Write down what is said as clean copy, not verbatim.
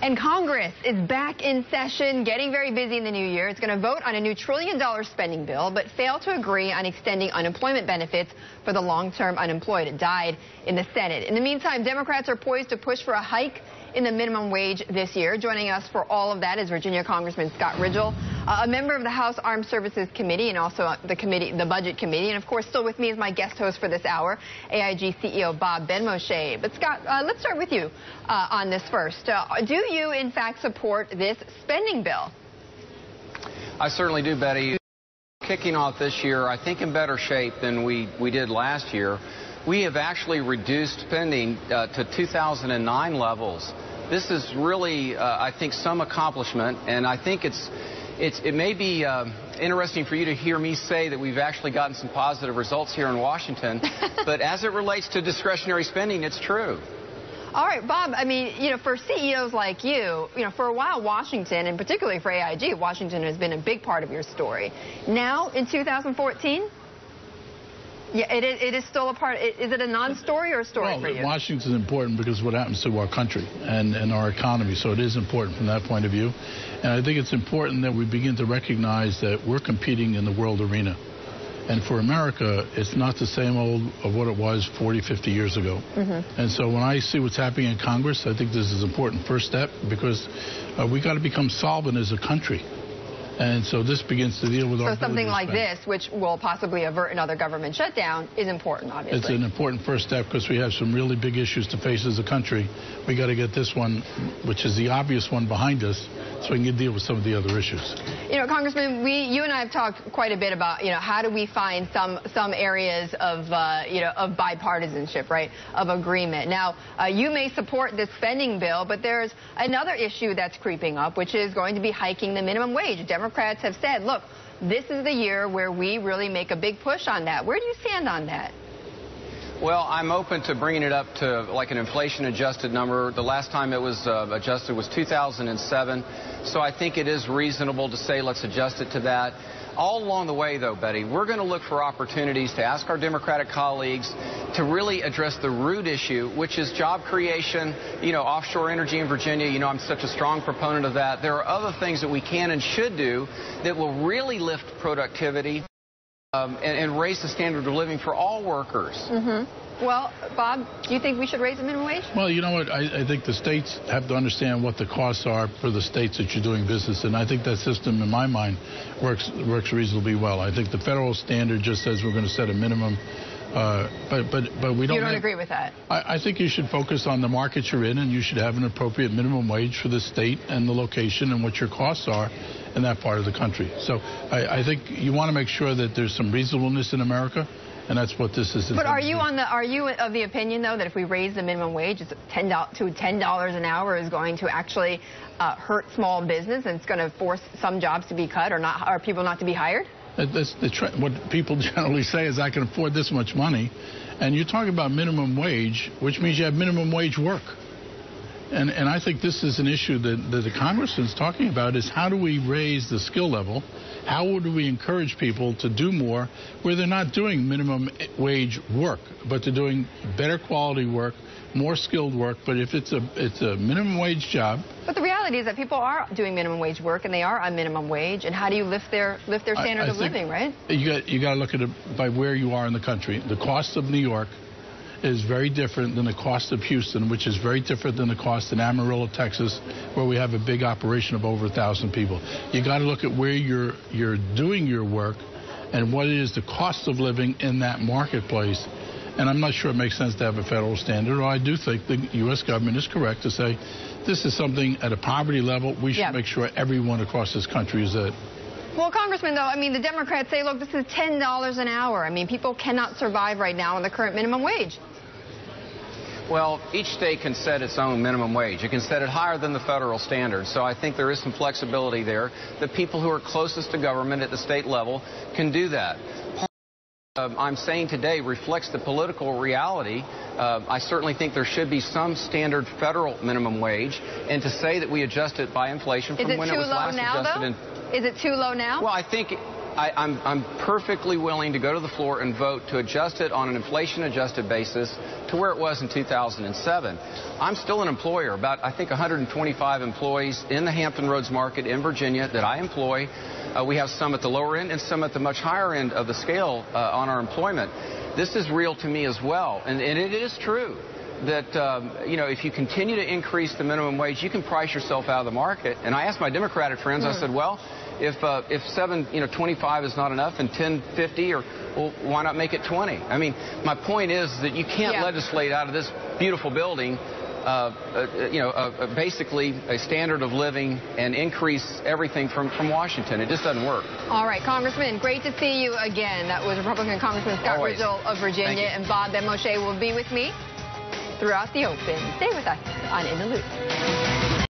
And Congress is back in session, getting very busy in the new year. It's going to vote on a new $1 trillion spending bill, but failed to agree on extending unemployment benefits for the long-term unemployed. It died in the Senate. In the meantime, Democrats are poised to push for a hike in the minimum wage this year. Joining us for all of that is Virginia Congressman Scott Rigell, a member of the House Armed Services Committee and also the Budget Committee. And of course, still with me is my guest host for this hour, AIG CEO Bob Benmosche. But Scott, let's start with you on this first. Do you in fact support this spending bill? I certainly do, Betty. Kicking off this year, I think in better shape than we did last year. We have actually reduced spending to 2009 levels. This is really, I think, some accomplishment, and I think it may be interesting for you to hear me say that we've actually gotten some positive results here in Washington, but as it relates to discretionary spending, it's true. All right, Bob, I mean, for CEOs like you, for a while, Washington, and particularly for AIG, Washington has been a big part of your story. Now, in 2014, yeah, it is still a part. Is it a non-story or a story for you? Washington is important because of what happens to our country and our economy, so it is important from that point of view. And I think it's important that we begin to recognize that we're competing in the world arena. And for America, it's not the same old of what it was 40, 50 years ago. Mm-hmm. And so when I see what's happening in Congress, I think this is an important first step because we got to become solvent as a country. And so this begins to deal with our... So something like this, which will possibly avert another government shutdown, is important, obviously. It's an important first step because we have some really big issues to face as a country. We got to get this one, which is the obvious one, behind us so we can deal with some of the other issues. Congressman, you and I have talked quite a bit about, how do we find some areas of, of bipartisanship, right, of agreement. Now, you may support this spending bill, but there's another issue that's creeping up, which is going to be hiking the minimum wage. Democrats have said, look, this is the year where we really make a big push on that. Where do you stand on that? Well, I'm open to bringing it up to like an inflation-adjusted number. The last time it was adjusted was 2007, so I think it is reasonable to say let's adjust it to that. All along the way, though, Betty, we're going to look for opportunities to ask our Democratic colleagues to really address the root issue, which is job creation, offshore energy in Virginia. I'm such a strong proponent of that. There are other things that we can and should do that will really lift productivity and raise the standard of living for all workers. Mm-hmm. Well, Bob, do you think we should raise the minimum wage? Well, you know what? I think the states have to understand what the costs are for the states that you're doing business in. I think that system, in my mind, works reasonably well. I think the federal standard just says we're going to set a minimum, but we don't. You don't agree with that? I think you should focus on the market you're in, and you should have an appropriate minimum wage for the state and the location and what your costs are in that part of the country. So I think you want to make sure that there's some reasonableness in America. And that's what this is. But are you of the opinion, though, that if we raise the minimum wage to $10 an hour is going to actually hurt small business and it's going to force some jobs to be cut or people not to be hired? That's what people generally say is I can afford this much money. And you're talking about minimum wage, which means you have minimum wage work. And I think this is an issue that the Congress is talking about is how do we raise the skill level? How would we encourage people to do more where they're not doing minimum wage work, but they're doing better quality work, more skilled work? But if it's a minimum wage job. But the reality is that people are doing minimum wage work and they are on minimum wage. And how do you lift their standard of living, right? You got to look at it by where you are in the country. The cost of New York is very different than the cost of Houston, which is very different than the cost in Amarillo, Texas, where we have a big operation of over 1,000 people. You got to look at where you're doing your work and what is the cost of living in that marketplace. And I'm not sure it makes sense to have a federal standard, or I do think the U.S. government is correct to say this is something at a poverty level we should make sure everyone across this country is at. Well, Congressman, though, the Democrats say, look, this is $10 an hour. People cannot survive right now on the current minimum wage. Well, each state can set its own minimum wage. It can set it higher than the federal standard. So I think there is some flexibility there. The people who are closest to government at the state level can do that. I'm saying today reflects the political reality. I certainly think there should be some standard federal minimum wage. And to say that we adjust it by inflation from when it was last adjusted. Is it too low now? Well, I think I'm perfectly willing to go to the floor and vote to adjust it on an inflation-adjusted basis to where it was in 2007. I'm still an employer, about, I think, 125 employees in the Hampton Roads market in Virginia that I employ. We have some at the lower end and some at the much higher end of the scale on our employment. This is real to me as well, and it is true that, you know, if you continue to increase the minimum wage, you can price yourself out of the market. And I asked my Democratic friends, I said, well, if $7.25 is not enough and $10.50, or well, why not make it 20? I mean, my point is that you can't legislate out of this beautiful building, basically a standard of living and increase everything from Washington. It just doesn't work. All right, Congressman, great to see you again. That was Republican Congressman Scott Rigell of Virginia, and Bob Ben Moshe will be with me throughout the Open. Stay with us on In the Loop.